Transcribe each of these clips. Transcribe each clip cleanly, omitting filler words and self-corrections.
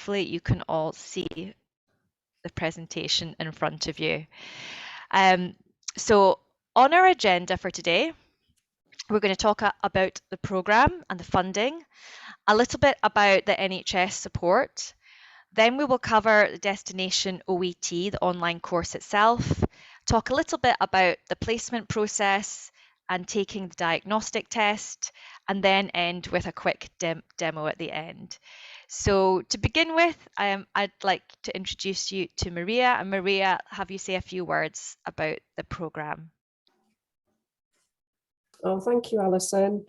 hopefully you can all see the presentation in front of you. So on our agenda for today, we're going to talk about the programme and the funding, a little bit about the NHS support. Then we will cover the Destination OET, the online course itself, talk a little bit about the placement process and taking the diagnostic test, and then end with a quick demo at the end. So to begin with, I'd like to introduce you to Maria, and Maria, have you say a few words about the programme. Oh, thank you, Alison.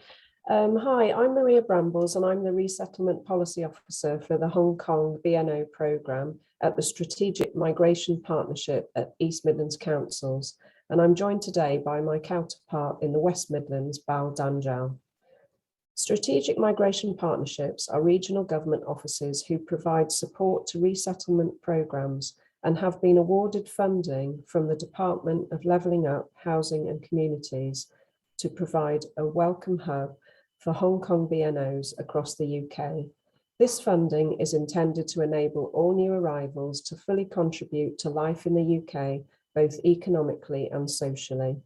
Hi, I'm Maria Brambles and I'm the Resettlement Policy Officer for the Hong Kong BNO programme at the Strategic Migration Partnership at East Midlands Councils. And I'm joined today by my counterpart in the West Midlands, Bal Danjal. Strategic Migration Partnerships are regional government offices who provide support to resettlement programmes and have been awarded funding from the Department of Levelling Up, Housing and Communities to provide a welcome hub for Hong Kong BNOs across the UK. This funding is intended to enable all new arrivals to fully contribute to life in the UK, both economically and socially.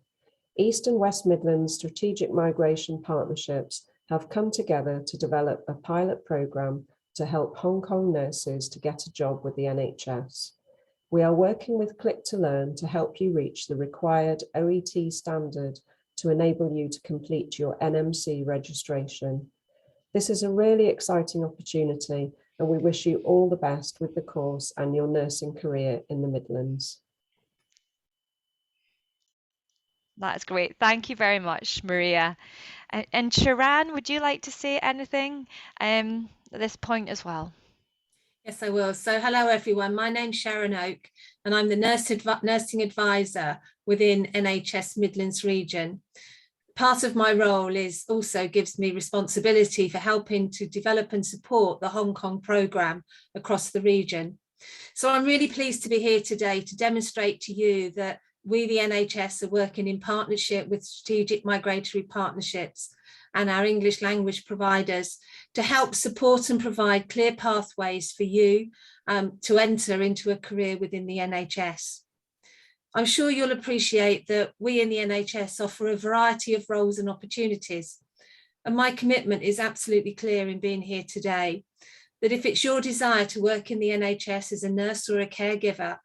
East and West Midlands Strategic Migration Partnerships have come together to develop a pilot programme to help Hong Kong nurses to get a job with the NHS. We are working with Click to Learn to help you reach the required OET standard to enable you to complete your NMC registration. This is a really exciting opportunity and we wish you all the best with the course and your nursing career in the Midlands. That's great. Thank you very much, Maria. And Sharan, would you like to say anything at this point as well? Yes, I will. So hello, everyone. My name's Sharon Oak, and I'm the nursing advisor within NHS Midlands region. Part of my role also gives me responsibility for helping to develop and support the Hong Kong programme across the region. So I'm really pleased to be here today to demonstrate to you that we, the NHS, are working in partnership with Strategic Migratory Partnerships and our English language providers to help support and provide clear pathways for you to enter into a career within the NHS. I'm sure you'll appreciate that we in the NHS offer a variety of roles and opportunities. And my commitment is absolutely clear in being here today, that if it's your desire to work in the NHS as a nurse or a caregiver,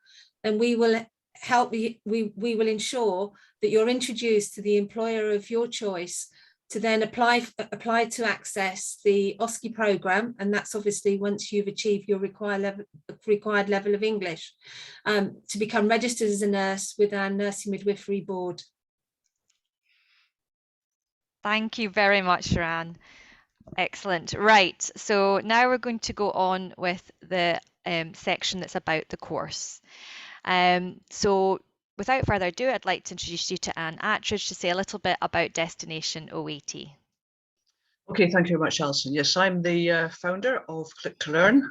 then we will help you, we will ensure that you're introduced to the employer of your choice to then apply to access the OSCE programme, and that's obviously once you've achieved your required level of English, to become registered as a nurse with our Nursing Midwifery Board. Thank you very much, Sharan. Excellent. Right, so now we're going to go on with the section that's about the course. So without further ado, I'd like to introduce you to Anne Attridge to say a little bit about Destination OET. Okay, thank you very much, Alison. Yes, I'm the founder of Click to Learn.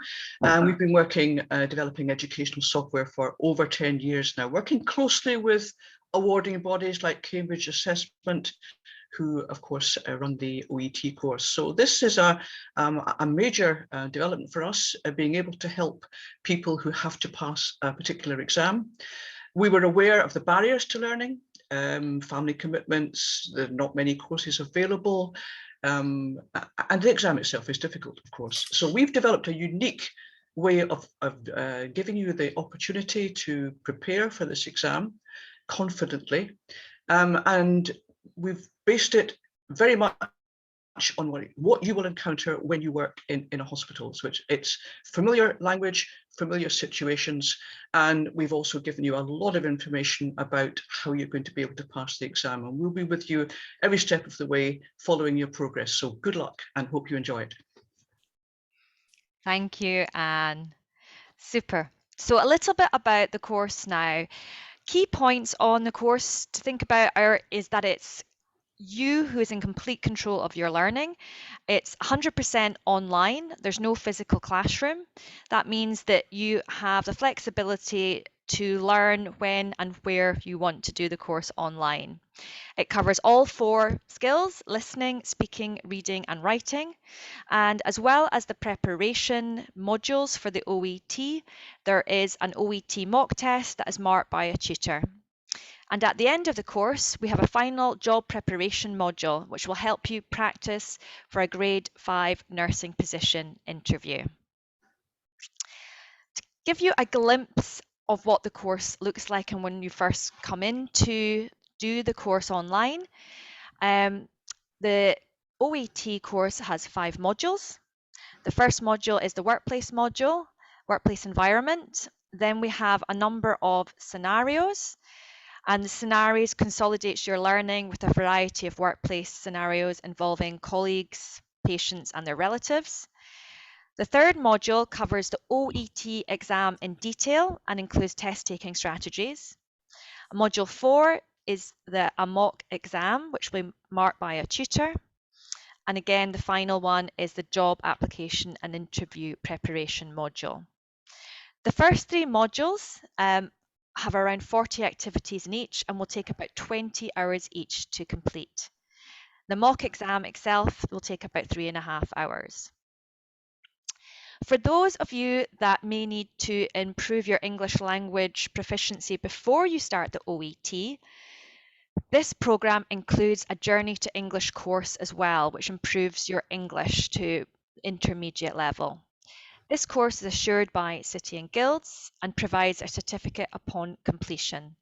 We've been working, developing educational software for over 10 years now, working closely with awarding bodies like Cambridge Assessment, who of course run the OET course. So this is a major development for us, being able to help people who have to pass a particular exam. We were aware of the barriers to learning, family commitments, there are not many courses available, and the exam itself is difficult, of course. So we've developed a unique way of giving you the opportunity to prepare for this exam confidently, and we've based it very much on what you will encounter when you work in a hospital. So it's familiar language, familiar situations, and we've also given you a lot of information about how you're going to be able to pass the exam, and we'll be with you every step of the way following your progress. So good luck and hope you enjoy it. Thank you, Anne. Super. So a little bit about the course now. Key points on the course to think about is that it's you who is in complete control of your learning. It's 100% online. There's no physical classroom. That means that you have the flexibility to learn when and where you want to do the course online. It covers all 4 skills: listening, speaking, reading and writing. And as well as the preparation modules for the OET, there is an OET mock test that is marked by a tutor. And at the end of the course, we have a final job preparation module, which will help you practice for a grade 5 nursing position interview. To give you a glimpse of what the course looks like and when you first come in to do the course online, the OET course has 5 modules. The first module is the workplace module, workplace environment. Then we have a number of scenarios, and the scenarios consolidates your learning with a variety of workplace scenarios involving colleagues, patients and their relatives. The third module covers the OET exam in detail and includes test-taking strategies. Module 4 is a mock exam, which will be marked by a tutor. And again, the final one is the job application and interview preparation module. The first 3 modules have around 40 activities in each and will take about 20 hours each to complete. The mock exam itself will take about 3.5 hours. For those of you that may need to improve your English language proficiency before you start the OET, this programme includes a Journey to English course as well, which improves your English to intermediate level. This course is assured by City and Guilds and provides a certificate upon completion.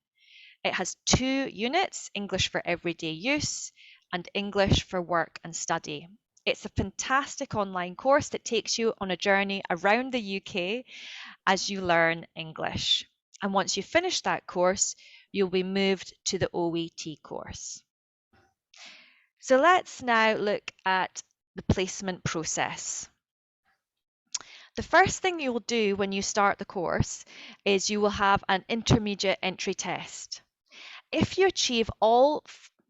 It has 2 units, English for everyday use and English for work and study. It's a fantastic online course that takes you on a journey around the UK as you learn English. And once you finish that course, you'll be moved to the OET course. So let's now look at the placement process. The first thing you will do when you start the course is you will have an intermediate entry test. If you achieve all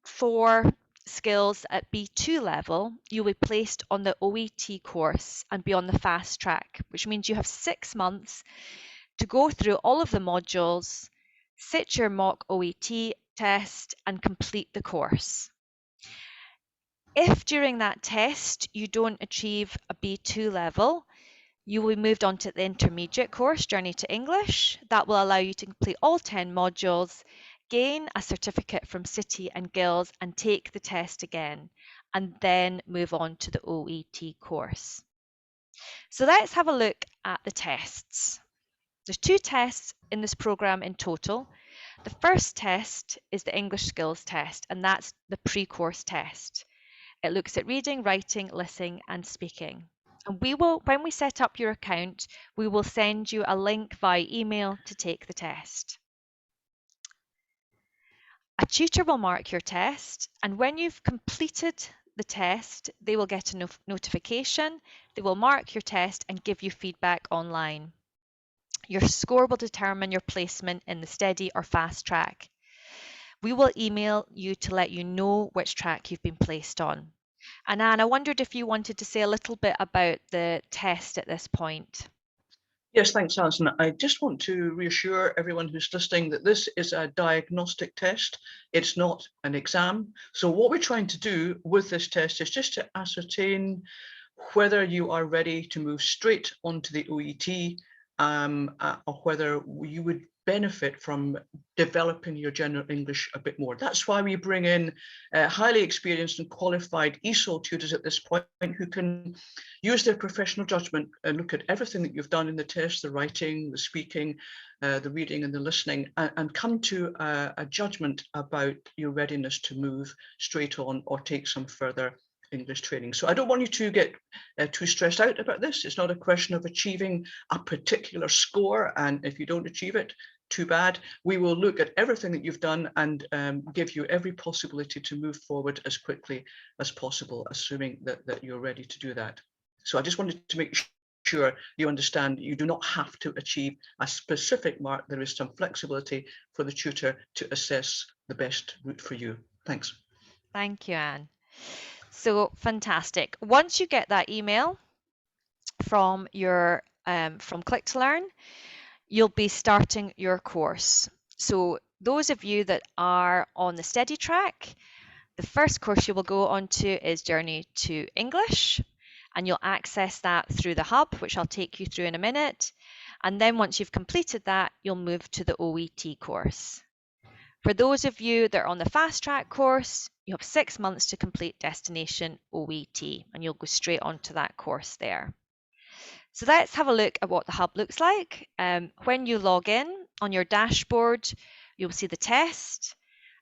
4 skills at B2 level, you'll be placed on the OET course and be on the fast track, which means you have 6 months to go through all of the modules, sit your mock OET test and complete the course. If during that test you don't achieve a B2 level, you will be moved on to the intermediate course, Journey to English. That will allow you to complete all 10 modules, gain a certificate from City and Guilds and take the test again, and then move on to the OET course. So let's have a look at the tests. There's 2 tests in this programme in total. The first test is the English skills test, and that's the pre-course test. It looks at reading, writing, listening and speaking. And when we set up your account, we will send you a link via email to take the test. A tutor will mark your test, and when you've completed the test, they will get a notification. They will mark your test and give you feedback online. Your score will determine your placement in the steady or fast track. We will email you to let you know which track you've been placed on. And Anne, I wondered if you wanted to say a little bit about the test at this point. Yes, thanks, Alison. I just want to reassure everyone who's listening that this is a diagnostic test. It's not an exam. So what we're trying to do with this test is just to ascertain whether you are ready to move straight onto the OET or whether you would benefit from developing your general English a bit more. That's why we bring in highly experienced and qualified ESOL tutors at this point who can use their professional judgment and look at everything that you've done in the test, the writing, the speaking, the reading and the listening, and come to a judgment about your readiness to move straight on or take some further English training. So I don't want you to get too stressed out about this. It's not a question of achieving a particular score, and if you don't achieve it, too bad. We will look at everything that you've done and give you every possibility to move forward as quickly as possible, assuming that you're ready to do that. So I just wanted to make sure you understand you do not have to achieve a specific mark. There is some flexibility for the tutor to assess the best route for you. Thanks. Thank you, Anne. So fantastic. Once you get that email from your from Click to Learn, you'll be starting your course. So those of you that are on the steady track, the first course you will go on to is Journey to English, and you'll access that through the hub, which I'll take you through in a minute. And then once you've completed that, you'll move to the OET course. For those of you that are on the fast track course, you have 6 months to complete Destination OET, and you'll go straight onto that course there. So let's have a look at what the hub looks like. When you log in on your dashboard, you'll see the test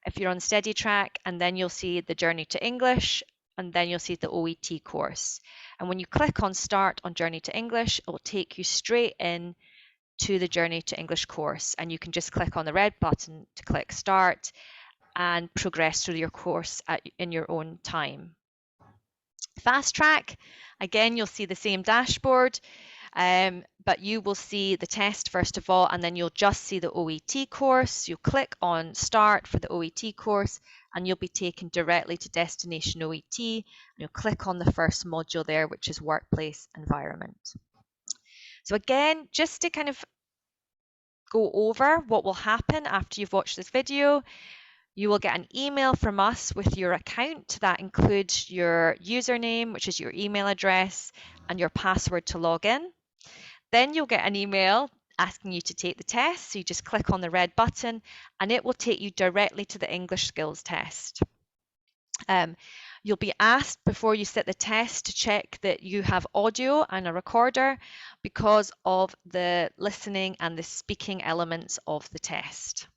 if you're on steady track, and then you'll see the Journey to English, and then you'll see the OET course. And when you click on Start on Journey to English, it will take you straight in to the Journey to English course, and you can just click on the red button to click Start and progress through your course in your own time. Fast track, again, you'll see the same dashboard, but you will see the test first of all, and then you'll just see the OET course. You'll click on Start for the OET course, and you'll be taken directly to Destination OET, and you'll click on the first module there, which is Workplace Environment. So again, just to kind of go over what will happen after you've watched this video, you will get an email from us with your account. That includes your username, which is your email address, and your password to log in. Then you'll get an email asking you to take the test. So you just click on the red button, and it will take you directly to the English skills test. You'll be asked before you sit the test to check that you have audio and a recorder because of the listening and the speaking elements of the test.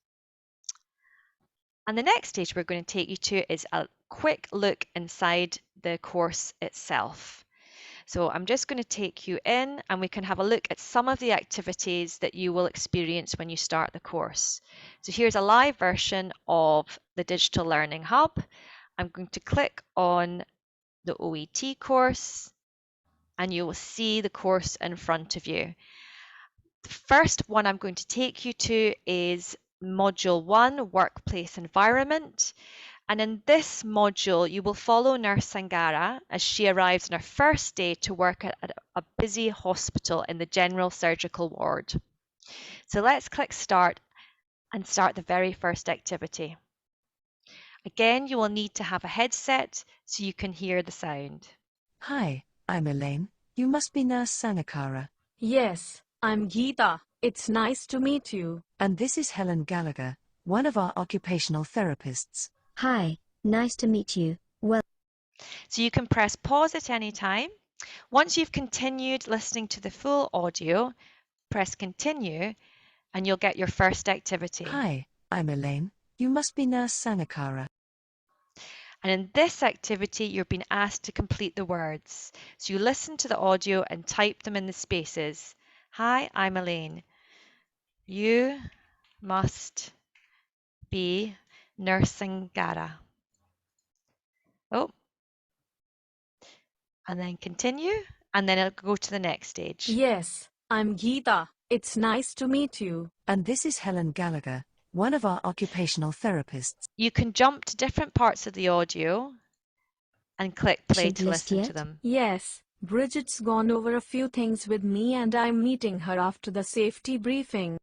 And the next stage we're going to take you to is a quick look inside the course itself. So I'm just going to take you in, and we can have a look at some of the activities that you will experience when you start the course. So here's a live version of the Digital Learning Hub. I'm going to click on the OET course, and you will see the course in front of you. The first one I'm going to take you to is Module 1, Workplace Environment. And in this module, you will follow Nurse Sangara as she arrives on her first day to work at a busy hospital in the general surgical ward. So let's click Start and start the very first activity. Again, you will need to have a headset so you can hear the sound. Hi, I'm Elaine. You must be Nurse Sanakara. Yes, I'm Geeta. It's nice to meet you. And this is Helen Gallagher, one of our occupational therapists. Hi, nice to meet you. Well, so you can press pause at any time. Once you've continued listening to the full audio, press continue, and you'll get your first activity. Hi, I'm Elaine. You must be Nurse Sanakara. And in this activity, you're being asked to complete the words. So you listen to the audio and type them in the spaces. Hi, I'm Elaine. You must be Nurse Sangara. Oh. And then continue, and then it'll go to the next stage. Yes, I'm Geeta. It's nice to meet you. And this is Helen Gallagher, one of our occupational therapists. You can jump to different parts of the audio and click play to listen yet? to them. Yes, Bridget's gone over a few things with me and I'm meeting her after the safety briefing.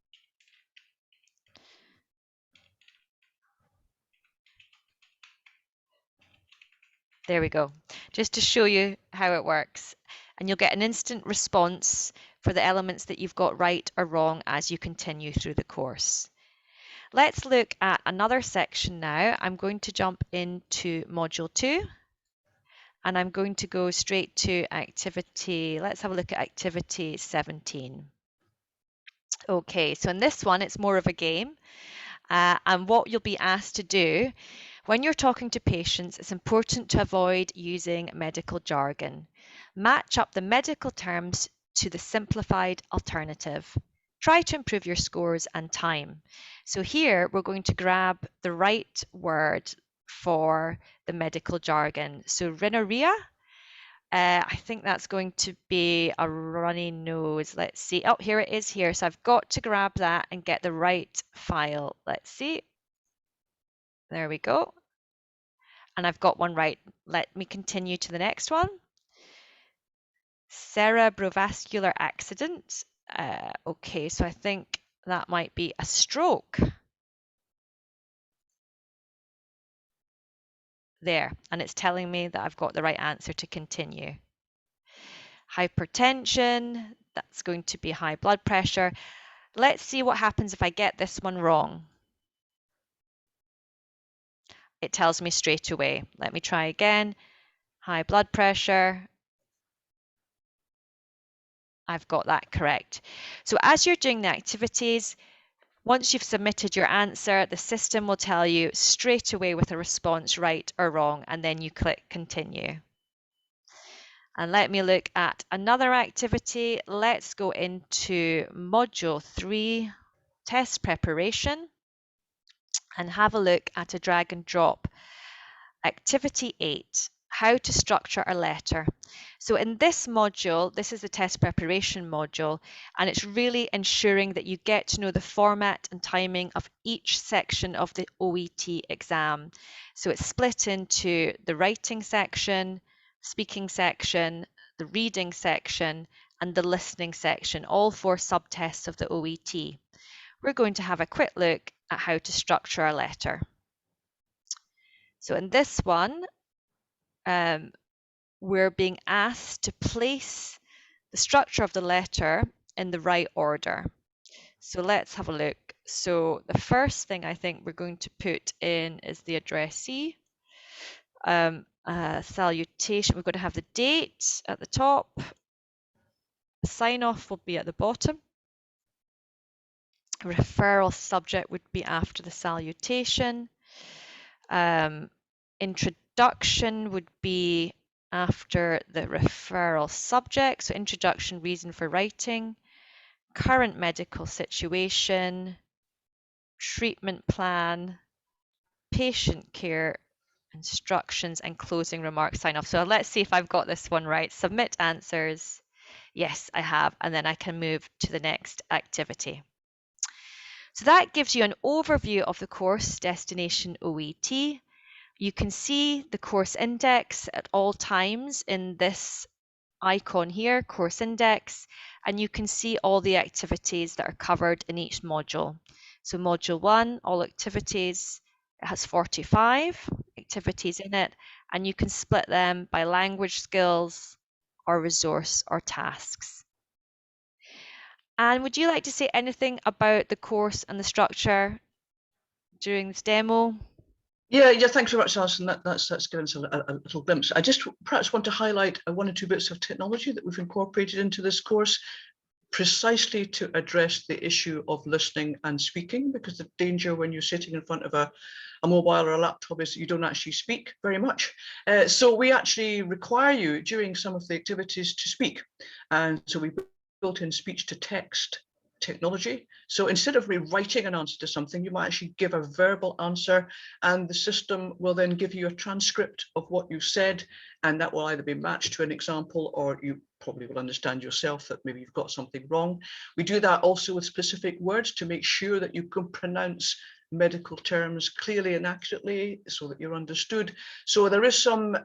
There we go. Just to show you how it works. And you'll get an instant response for the elements that you've got right or wrong as you continue through the course. Let's look at another section now. I'm going to jump into Module 2. And I'm going to go straight to activity. Let's have a look at activity 17. Okay, so in this one, it's more of a game. And what you'll be asked to do when you're talking to patients, it's important to avoid using medical jargon. Match up the medical terms to the simplified alternative. Try to improve your scores and time. So here we're going to grab the right word for the medical jargon. So rhinorrhea, I think that's going to be a runny nose. Let's see. Oh, here it is here. So I've got to grab that and get the right file. Let's see. There we go. And I've got one right. Let me continue to the next one. Cerebrovascular accident. Okay, so I think That might be a stroke. There, and it's telling me that I've got the right answer to continue. Hypertension, that's going to be high blood pressure. Let's see what happens if I get this one wrong. It tells me straight away. Let me try again. High blood pressure. I've got that correct. So as you're doing the activities, once you've submitted your answer, the system will tell you straight away with a response right or wrong, and then you click continue. And let me look at another activity. Let's go into module 3, test preparation, and have a look at a drag and drop. Activity 8, how to structure a letter. So in this module, this is the test preparation module, and it's really ensuring that you get to know the format and timing of each section of the OET exam. So it's split into the writing section, speaking section, the reading section, and the listening section, all 4 subtests of the OET. We're going to have a quick look at how to structure a letter. So in this one, we're being asked to place the structure of the letter in the right order. So let's have a look. So the first thing I think we're going to put in is the addressee. Salutation, we're going to have the date at the top. The sign off will be at the bottom. Referral subject would be after the salutation. Introduction would be after the referral subject. So introduction, reason for writing, current medical situation, treatment plan, patient care instructions, and closing remarks sign off. So let's see if I've got this one right. Submit answers. Yes, I have. And then I can move to the next activity. So that gives you an overview of the course destination OET. You can see the course index at all times in this icon here, course index, and you can see all the activities that are covered in each module. So module 1, all activities, it has 45 activities in it, and you can split them by language skills or resource or tasks. And would you like to say anything about the course and the structure during this demo? Yeah, thanks very much, Alison. That's given us a little glimpse. I just perhaps want to highlight 1 or 2 bits of technology that we've incorporated into this course, precisely to address the issue of listening and speaking, because the danger when you're sitting in front of a mobile or a laptop is that you don't actually speak very much. So we actually require you during some of the activities to speak. And so we built in speech to text technology. So instead of rewriting an answer to something, you might actually give a verbal answer, and the system will then give you a transcript of what you said, and that will either be matched to an example, or you probably will understand yourself that maybe you've got something wrong. We do that also with specific words to make sure that you can pronounce medical terms clearly and accurately so that you're understood. So there is some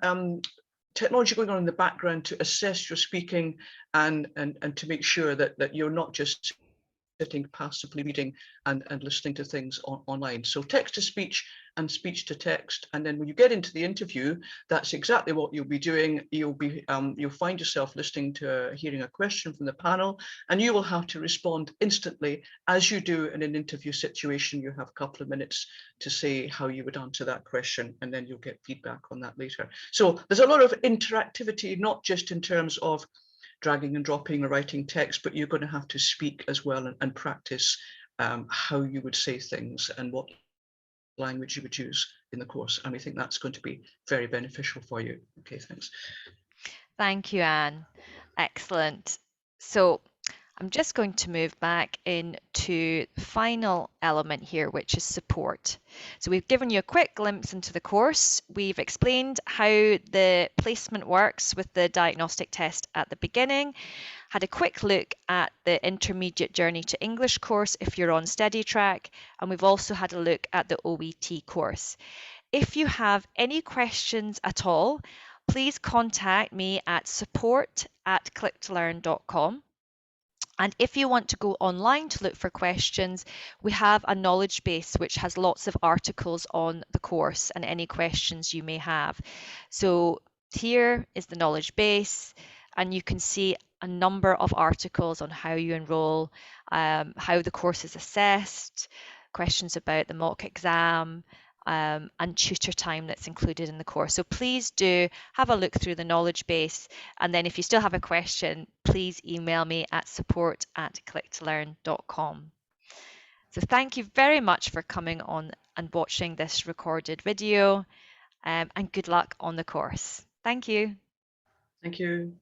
technology going on in the background to assess your speaking and to make sure that you're not just sitting passively reading and listening to things online. So text to speech and speech to text, and then when you get into the interview, that's exactly what you'll be doing. You'll find yourself listening to hearing a question from the panel, and you will have to respond instantly, as you do in an interview situation. You have a couple of minutes to say how you would answer that question, and then you'll get feedback on that later. So there's a lot of interactivity, not just in terms of dragging and dropping or writing text, but you're going to have to speak as well and practice how you would say things and what language you would use in the course. And we think that's going to be very beneficial for you. Okay, thanks. Thank you, Anne. Excellent. So I'm just going to move back into the final element here, which is support. So we've given you a quick glimpse into the course. We've explained how the placement works with the diagnostic test at the beginning, had a quick look at the intermediate journey to English course if you're on study track, and we've also had a look at the OET course. If you have any questions at all, please contact me at support@clicktolearn.com. And if you want to go online to look for questions, we have a knowledge base which has lots of articles on the course and any questions you may have. So here is the knowledge base, and you can see a number of articles on how you enroll, how the course is assessed, questions about the mock exam, and tutor time that's included in the course. So please do have a look through the knowledge base, and then if you still have a question, please email me at support@clicktolearn.com. So thank you very much for coming on and watching this recorded video, and good luck on the course. Thank you. Thank you.